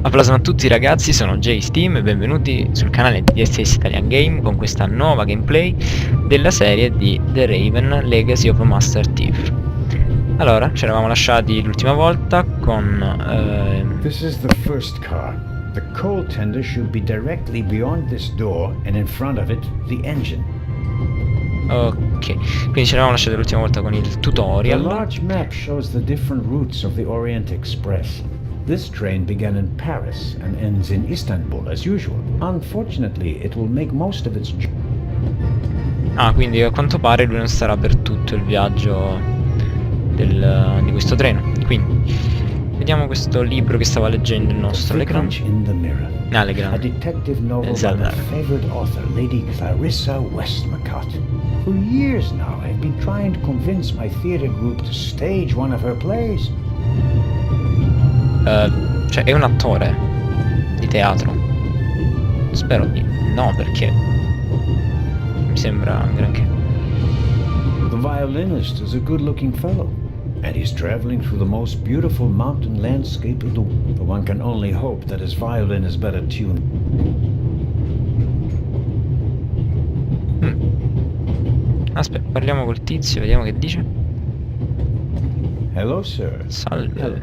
Applauso a tutti ragazzi, sono Steam e benvenuti sul canale di DSS Italian Game con questa nuova gameplay della serie di The Raven Legacy of a Master Thief. Allora, ci eravamo lasciati l'ultima volta con... This is the first car. The coal tender should be directly beyond this door and in front of it the engine. Ok, quindi ci eravamo lasciati l'ultima volta con il The tutorial. large map shows the different routes of the Orient Express. This train began in Paris and ends in Istanbul as usual. Unfortunately, it will make most of its Ah, quindi a quanto pare lui non starà per tutto il viaggio di questo treno. Quindi, vediamo questo libro che stava leggendo il nostro Legrand. in the mirror. Ah, A Legrand. detective novel by Esatto. my favorite author, Lady Clarissa Westmacott. For years now, I've been trying to convince my theater group to stage one of her plays. Cioè, è un attore di teatro. Spero di no, perché mi sembra un granché. The violinist is a good-looking fellow, and he's traveling through the most beautiful mountain landscape of the world. But one can only hope that his violin is better tuned. Aspetta, parliamo col tizio, vediamo che dice. Hello, sir. Salve. Hello.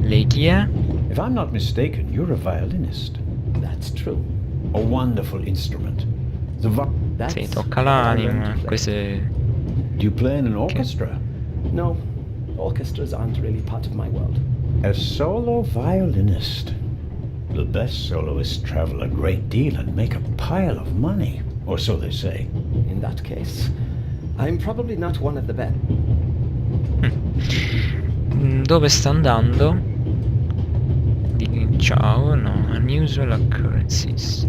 Lei chi è? If I'm not mistaken, you're a violinist. That's true. A wonderful instrument. That's Sì, tocca what I learned l'anima, to play. queste... Do you play in an orchestra? No, orchestras aren't really part of my world. A solo violinist. The best soloists travel a great deal and make a pile of money, or so they say. In that case, I'm probably not one of the best. Dove sta andando? Ciao, no, unusual occurrences.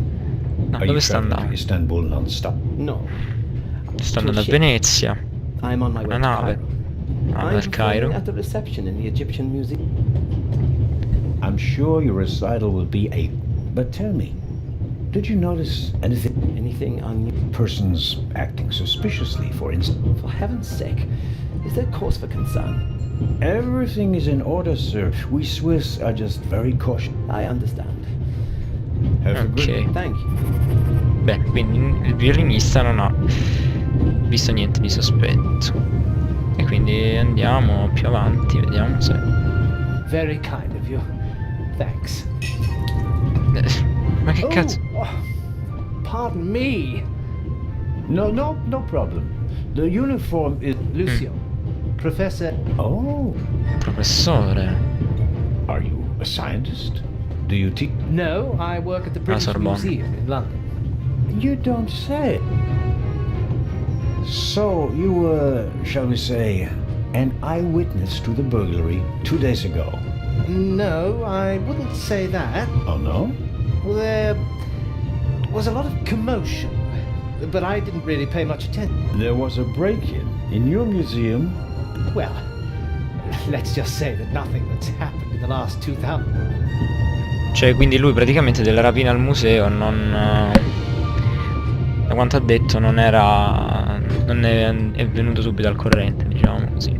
No, Are you dove sta traveling to andando? Istanbul non-stop? No, Sto andando a ship. Venezia. I'm on my way Una to nave. Cairo. Ah, I'm dal Cairo. filming at the reception in the Egyptian Museum. I'm sure your recital will be a... But tell me, did you notice anything? Anything unusual? Persons acting suspiciously, for instance? For heaven's sake, is there cause for concern? Everything is in order, sir. We Swiss are just very cautious. I understand. Have a good Ok. Thank you. Bene, quindi il violinista non ha visto niente di sospetto. E quindi andiamo più avanti, vediamo se... Very kind of you. Thanks. Ma che cazzo? Oh, pardon me, No problem. The uniform is... Lucio. Professor. Oh, Professore. are you a scientist? Do you teach? No, I work at the British Sorbonne. Museum in London. You don't say. So you were, shall we say, an eyewitness to the burglary 2 days ago? No, I wouldn't say that. Oh no? There was a lot of commotion, but I didn't really pay much attention. There was a break-in in your museum. Well, let's just say that nothing that's happened in the last 2000. Cioè, quindi lui praticamente della rapina al museo non... da quanto ha detto non era... non è venuto subito al corrente, diciamo così.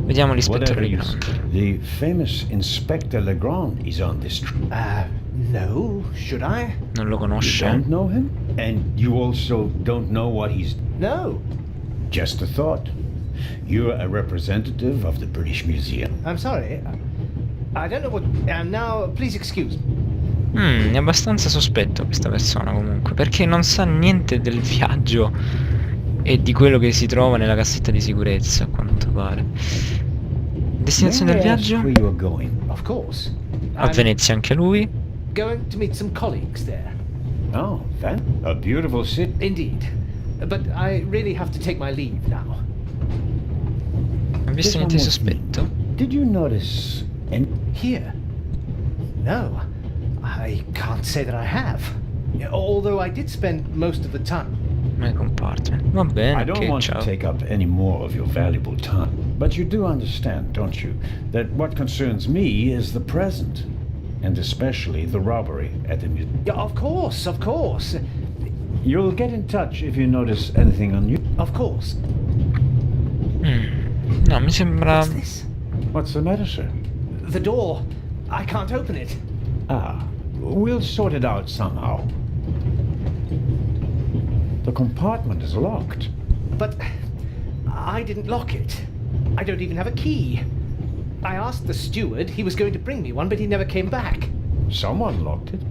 Vediamo l'ispettore Whatever you Legrand. say. The famous Inspector Legrand is on this trip. No, should I? Non lo You conosce? don't know him? And you also don't know what he's... No, Just a thought. You're a representative of the British Museum. I'm sorry. I don't know what. Now, please excuse me. È abbastanza sospetto questa persona comunque, perché non sa niente del viaggio e di quello che si trova nella cassetta di sicurezza, a quanto pare. Destinazione del May I ask viaggio? where you are going? Of course. A Venezia anche lui. Going to meet some colleagues there. Oh, a beautiful city. Indeed. But I really have to take my leave now. Ha visto Just niente di one more sospetto? thing. Did you notice any... Here? No, I can't say that I have. Although I did spend most of the time. My compartment. Va bene, I don't ok, want ciao. to take up any more of your valuable time, but you do understand, don't you, that what concerns me is the present, and especially the robbery at the museum. Yeah, of course, of course. You'll get in touch if you notice anything unusual. Of course. No, mi sembra... What's this? What's the matter, sir? The door. I can't open it. Ah, we'll sort it out somehow. The compartment is locked. But I didn't lock it. I don't even have a key. I asked the steward. He was going to bring me one, but he never came back. Someone locked it.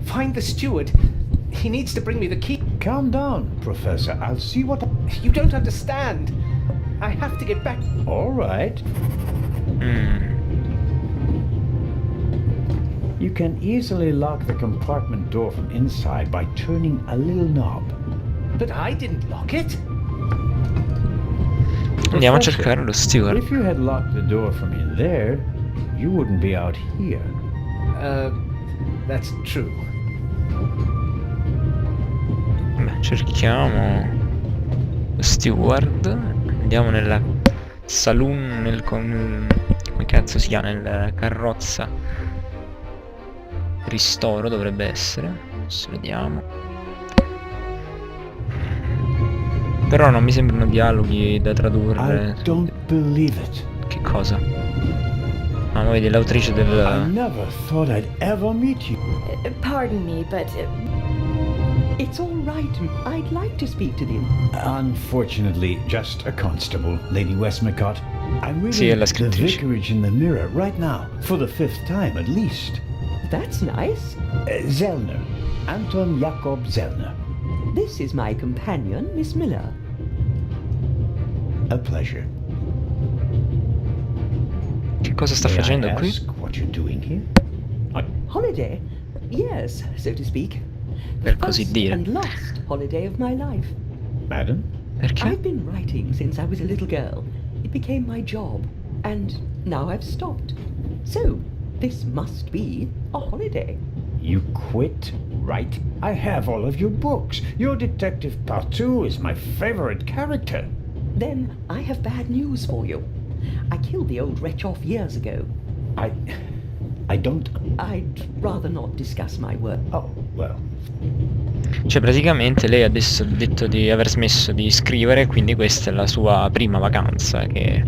Find the steward. He needs to bring me the key. Calm down, Professor. I'll see what... You don't understand. I have to get back. All right. You can easily lock the compartment door from inside by turning a little knob. But I didn't lock it. Andiamo a Professor, cercare lo steward. If you had locked the door from in there, you wouldn't be out here. That's true. Beh, cerchiamo lo steward. Andiamo nella saloon, come cazzo si chiama, nella carrozza ristoro dovrebbe essere. Adesso vediamo. Però non mi sembrano dialoghi da tradurre. I don't believe it. Che cosa? Ah, ma vedi l'autrice del... I never thought I'd ever meet you. Pardon me, but it's all right. I'd like to speak to them. Unfortunately, just a constable, Lady Westmacott. I'm Sì, è reading la The scrittrice. Vicarage in the Mirror right now, for the 5th time at least. That's nice. Zellner. Anton Jakob Zellner. This is my companion, Miss Miller. A pleasure. Che cosa sta May I facendo qui? ask what you're doing here? Holiday? Yes, so to speak. Per The così first dire. and last holiday of my life. Madam? Perché? I've been writing since I was a little girl. It became my job, and now I've stopped. So, this must be a holiday. You quit, right? I have all of your books. Your Detective Partout is my favorite character. Then I have bad news for you. I killed the old wretch off years ago. I don't... I'd rather not discuss my work. Oh, well. Cioè praticamente lei adesso ha detto di aver smesso di scrivere, quindi questa è la sua prima vacanza che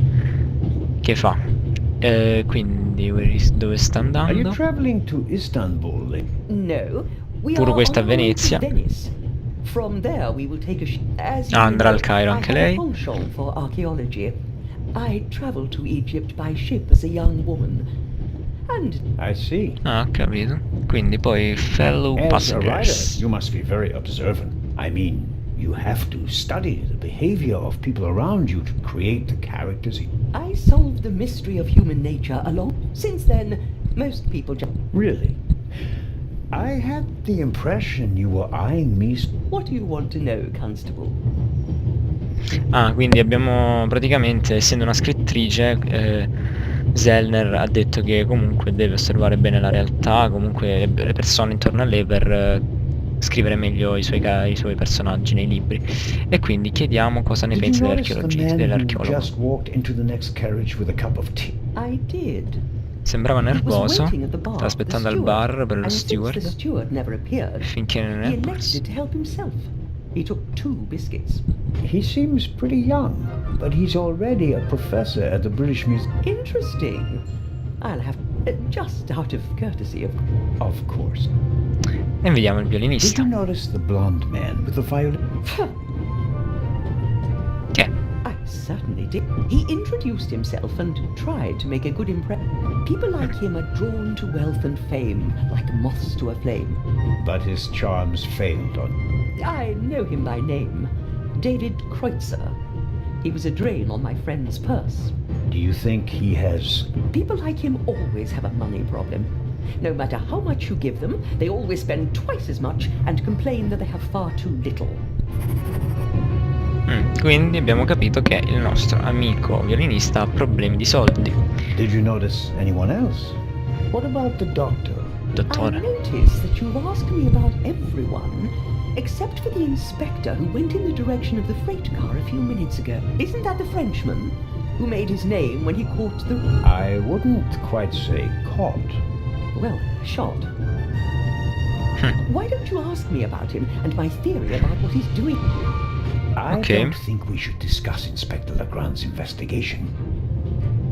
fa. Quindi dove sta Are you andando? traveling to Istanbul? No, we Pure are questa on a our way Venezia. to Venice. From there we will take a as Ah, you andrà know, al Cairo I anche have lei. a penchant for archeology. I traveled to Egypt by ship as a young woman. And I see. Ah, ho capito. Quindi poi fellow As a writer, passengers. you must be very observant. I mean, you have to study the behavior of people around you to create the characters. I solved the mystery of human nature along. Since then, most people just... Really? I had the impression you were eyeing me. What do you want to know, Constable? Ah, quindi abbiamo praticamente, essendo una scrittrice, Zellner ha detto che comunque deve osservare bene la realtà, comunque le persone intorno a lei per scrivere meglio i suoi personaggi nei libri. E quindi chiediamo cosa ne Did pensa you notice the man who dell'archeologo. just walked into the next carriage with a cup of tea? I did. Sembrava He was nervoso, waiting at the bar, stava aspettando the al bar steward, per lo and since the steward, steward never appeared, finché non he è apparso. elected to help himself. He took 2 biscuits. He seems pretty young, but he's already a professor at the British Museum. Interesting. I'll have just out of courtesy, Of course. E vediamo il Did violinista. you notice the blonde man with the violin? Che? I certainly did. He introduced himself and tried to make a good impression. People like him are drawn to wealth and fame, like moths to a flame. But his charms failed on... I know him by name. David Kreutzer. He was a drain on my friend's purse. Do you think he has... People like him always have a money problem. No matter how much you give them, they always spend twice as much and complain that they have far too little. Quindi abbiamo capito che il nostro amico violinista ha problemi di soldi. Did you notice anyone else? What about the doctor? I Dottore. notice that you've asked me about everyone, except for the inspector who went in the direction of the freight car a few minutes ago. Isn't that the Frenchman who made his name when he caught the... I wouldn't quite say caught. well, shot? Why don't you ask me about him and my theory about what he's doing? I Okay. don't think we should discuss Inspector Legrand's investigation.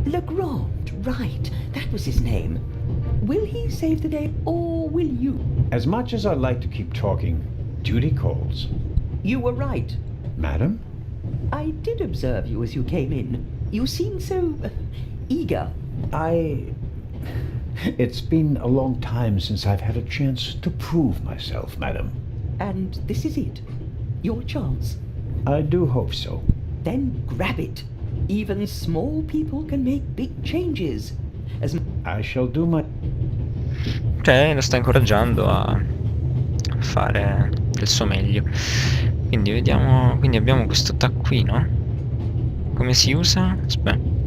Legrand, right. That was his name. Will he save the day, or will you? As much as I'd like to keep talking, duty calls. You were right. Madam? I did observe you as you came in. You seemed so eager. It's been a long time since I've had a chance to prove myself, madam. And this is it. Your chance. I do hope so. Then grab it. Even small people can make big changes. I shall do my... Cioè, lo sta incoraggiando a fare del suo meglio. Quindi vediamo. Quindi abbiamo questo taccuino. Come si usa? Aspetta.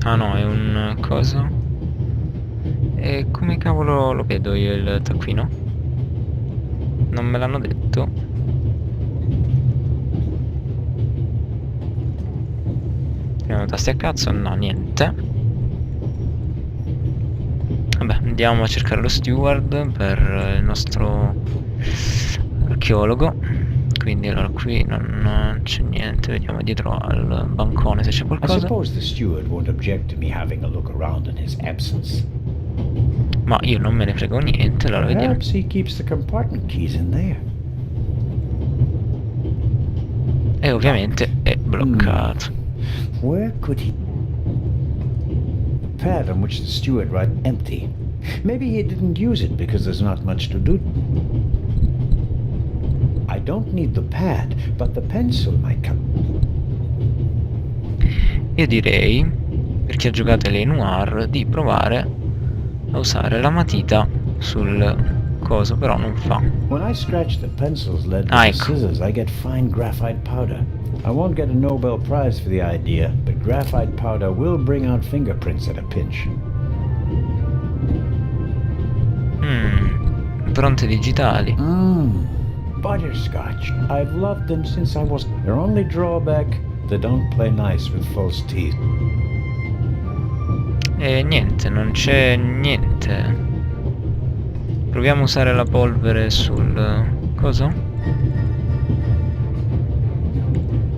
Ah no, è un coso. E come cavolo lo vedo io il taccuino? Non me l'hanno detto. Premo tasti a cazzo, no, niente. Vabbè, andiamo a cercare lo steward per il nostro archeologo. Quindi allora qui non c'è niente, vediamo dietro al bancone se c'è I qualcosa. suppose the steward won't object to me having a look around in his absence. Ma io non me ne frego niente, allora vediamo. Perhaps he keeps the compartment keys in there. E ovviamente è bloccato. Where could he... The pad on which the steward wrote empty. Maybe he didn't use it because there's not much to do. I don't need the pad, but the pencil might come. Io direi, per chi ha giocato alle Noir, di provare a usare la matita sul coso, però non fa. When I scratch the pencil's lead with the ecco. scissors, I get fine graphite powder. I won't get a Nobel Prize for the idea, but graphite powder will bring out fingerprints at a pinch. Impronte digitali. Butterscotch. I've loved them since I was... Their only drawback, they don't play nice with false teeth. E niente, non c'è niente. Proviamo a usare la polvere sul coso?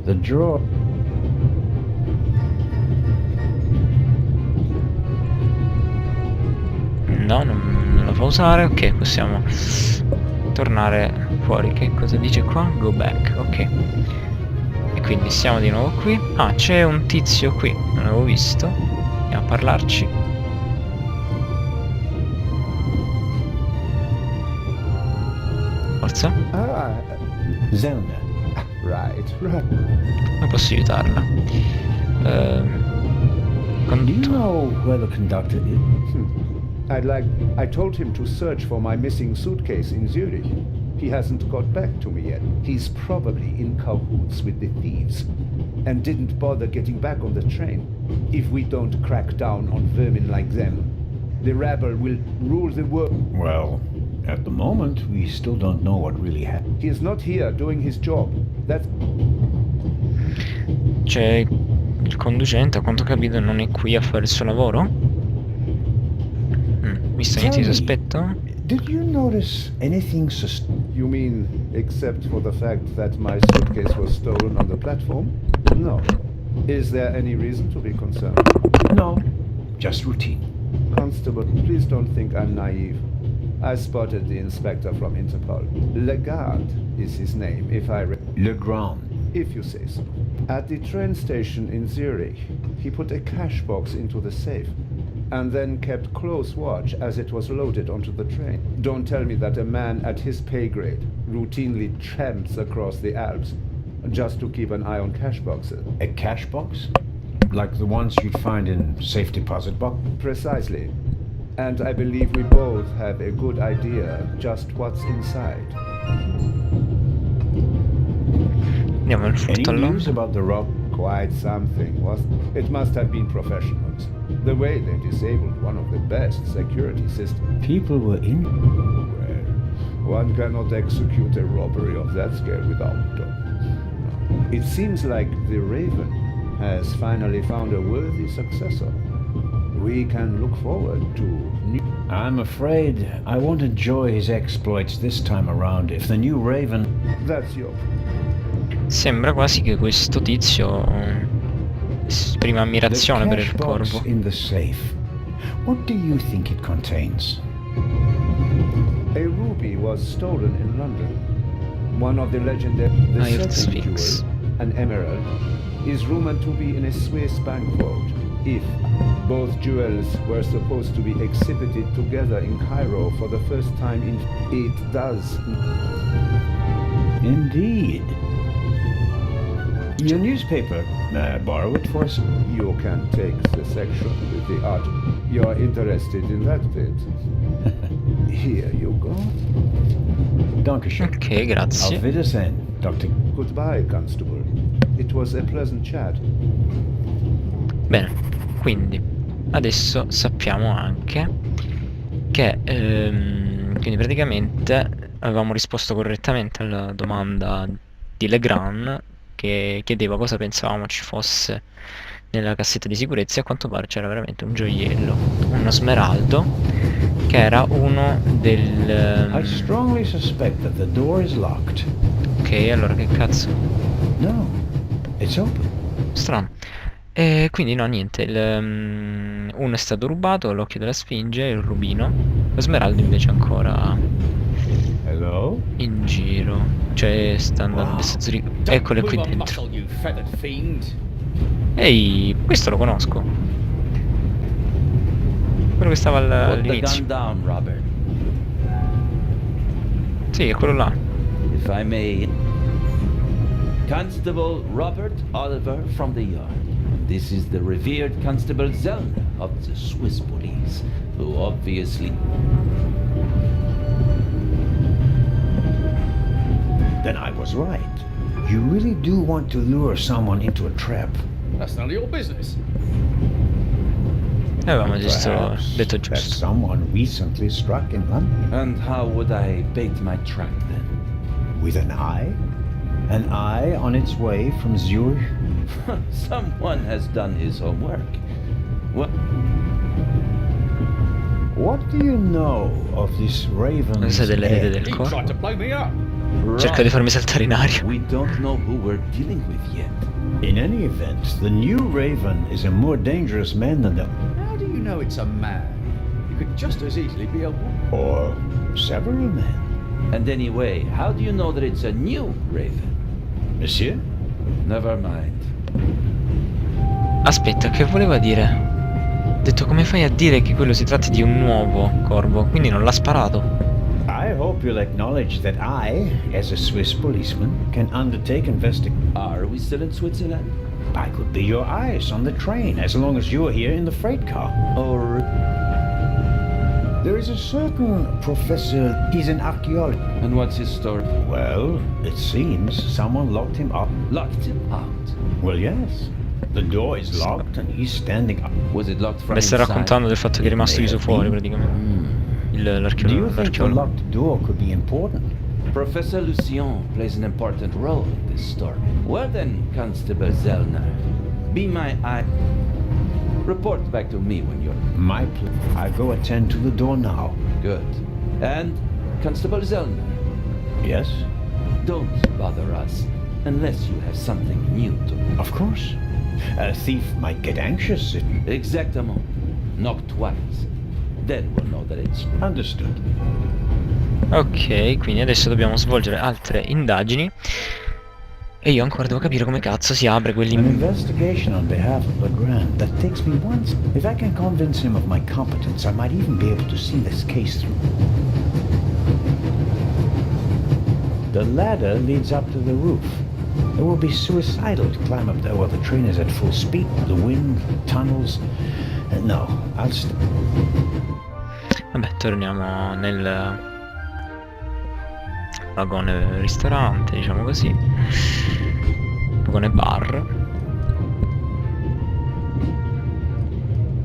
The drawer... No, non la fa usare. Ok, possiamo tornare fuori. Che cosa dice qua? Go back, ok. E quindi siamo di nuovo qui. Ah, c'è un tizio qui, non l'avevo visto. Andiamo a parlarci. Forza. Zelda. Right. Come posso aiutarla? Do you know where the conductor is? I told him to search for my missing suitcase in Zurich. He hasn't got back to me yet. He's probably in cahoots with the thieves and didn't bother getting back on the train. If we don't crack down on vermin like them, the rabble will rule the world. Well, at the moment, we still don't know what really happened. He is not here doing his job. That's... C'è il conducente, a quanto ho capito non è qui a fare il suo lavoro. Visto niente di sospetto? Did you notice anything You mean, except for the fact that my suitcase was stolen on the platform? No. Is there any reason to be concerned? No, just routine. Constable, please don't think I'm naive. I spotted the inspector from Interpol. Legrand is his name, Legrand. if you say so. At the train station in Zurich, he put a cash box into the safe and then kept close watch as it was loaded onto the train. Don't tell me that a man at his pay grade routinely tramps across the Alps just to keep an eye on cash boxes. A cash box? Like the ones you'd find in safe deposit box? Precisely. And I believe we both have a good idea just what's inside. Andiamo al Any furtallone. news about the rob? Quite something, wasn't it? It must have been professionals. The way they disabled one of the best security systems. People were in. Well, one cannot execute a robbery of that scale without... It seems like the Raven has finally found a worthy successor. We can look forward to new... I'm afraid I won't enjoy his exploits this time around if the new Raven... That's your... Sembra quasi che questo tizio esprima ammirazione per il cash box corvo. in the safe. What do you think it contains? A ruby was stolen in London. One of the legendary... The Eye of the second Sphinx. jewel, an emerald, is rumored to be in a Swiss bank vault. If both jewels were supposed to be exhibited together in Cairo for the first time in... It does. Indeed. Your newspaper. Borrow it for us. You can take the section with the art. You're interested in that bit. Here you go. Dankeschön. Ok, grazie. Auf Wiedersehen, Dr. Goodbye, Constable. It was a pleasant chat. Bene, quindi adesso sappiamo anche che quindi praticamente avevamo risposto correttamente alla domanda di Legrand, che chiedeva cosa pensavamo ci fosse nella cassetta di sicurezza, e a quanto pare c'era veramente un gioiello, uno smeraldo, che era uno del... I strongly suspect that the door is locked. ok, allora che cazzo? No, it's open. Strano. E quindi no, niente, uno è stato rubato, l'occhio della Sfinge, il rubino. Lo smeraldo invece è ancora Hello? in giro. Cioè sta andando adesso eccole qui Move on, dentro. muscle, you feathered fiend. Ehi, questo lo conosco. Quello che stava Put the all'inizio. gun down, Robert. Sì, è quello là. If I may. Constable Robert Oliver from the yard. This is the revered Constable Zellner of the Swiss police, who obviously... Then I was right. You really do want to lure someone into a trap. That's none of your business. Avevamo giusto Perhaps detto that giusto. someone recently struck in London. And how would I bait my trap then? With an eye? An eye on its way from Zurich? Someone has done his homework. Well, What do you know of this raven's Cosa delle rete egg? del He corpo? tried to blow me up. Cerca di farmi saltare in aria. we don't know who we're dealing with yet. In any event, the new raven is a more dangerous man than the... How do you know it's a man? It could just as easily be a woman. or several men. And anyway, how do you know that it's a new raven? Monsieur? Never mind. Aspetta, che voleva dire? Ha detto, come fai a dire che quello si tratti di un nuovo corvo? Quindi non l'ha sparato. I hope you'll acknowledge that I, as a Swiss policeman, can undertake Are we still in Switzerland? I could be your eyes on the train as long as you're here in the freight car. Or... There is a certain professor, he's an archeologist. And what's his story? Well, it seems someone locked him up. Locked him out. Well, yes. The door is locked and he's standing up. Was it locked from Le sta inside? raccontando del fatto che è rimasto chiuso fuori praticamente. Do you L'archeologo. think the locked door could be important? Professor Lucien plays an important role in this story. Well then, Constable Zellner, be my eye. Report back to me when you're I go attend to the door now. good. And, Constable Zellner, Yes? don't bother us unless you have something new to... Of course. A thief might get anxious. Exactement. Knock twice. Then we'll know that it's... Understood. Ok, quindi adesso dobbiamo svolgere altre indagini. E io ancora devo capire come cazzo si apre An quelli... investigation on behalf of Legrand that takes me once. If I can convince him of my competence, I might even be able to see this case through. The ladder leads up to the roof. It will be suicidal to climb up there while the train is at full speed. The wind, tunnels... no, I'll Vabbè, torniamo nel vagone ristorante, diciamo così. Vagone bar.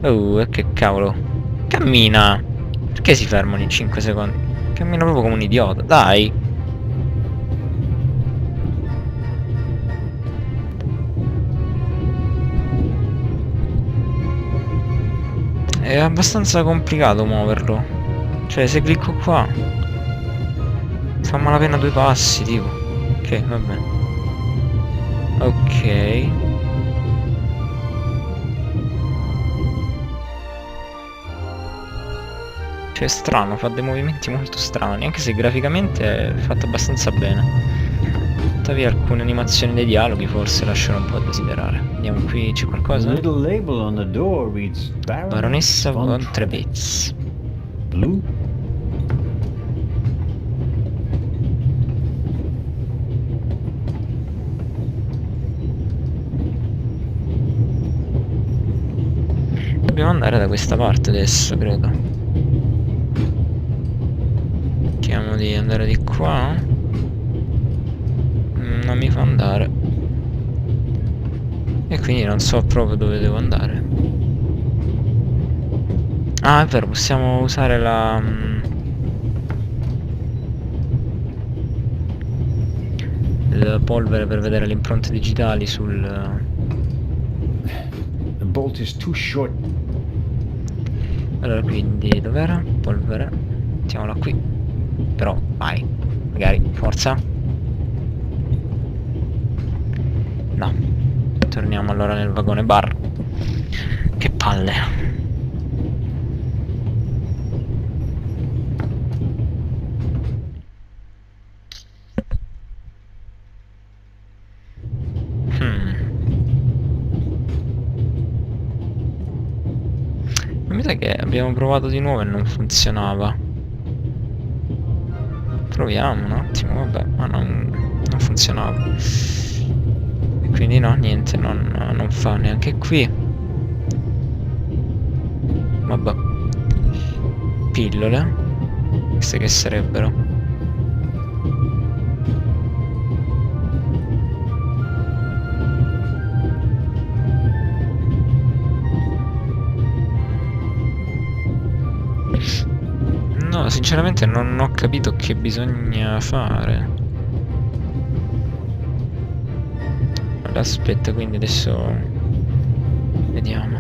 Oh, che cavolo. Cammina. Perché si fermano in 5 secondi? Cammina proprio come un idiota, dai. È abbastanza complicato muoverlo. Cioè, se clicco qua fa malapena 2 passi, tipo. Ok, va bene. Ok. Cioè è strano, fa dei movimenti molto strani, anche se graficamente è fatto abbastanza bene. Tuttavia alcune animazioni dei dialoghi forse lasciano un po' a desiderare. Andiamo qui, c'è The qualcosa? little label on the door reads Baronessa von Trebitz. Blue. Dobbiamo andare da questa parte adesso, credo. Cerchiamo di andare di qua. Non mi fa andare. E quindi non so proprio dove devo andare. Ah, è vero, possiamo usare la polvere per vedere le impronte digitali sul... The bolt is too short. Allora, quindi, dov'era? Polvere. Mettiamola qui. Però, vai. Magari, forza. No. Torniamo allora nel vagone bar. Che palle. Mi sa che abbiamo provato di nuovo e non funzionava. Proviamo un attimo, vabbè, ma non funzionava. E quindi no, niente, non fa neanche qui. Vabbè. Pillole. Queste che sarebbero? No, sinceramente non ho capito che bisogna fare. Allora, aspetta, quindi adesso vediamo.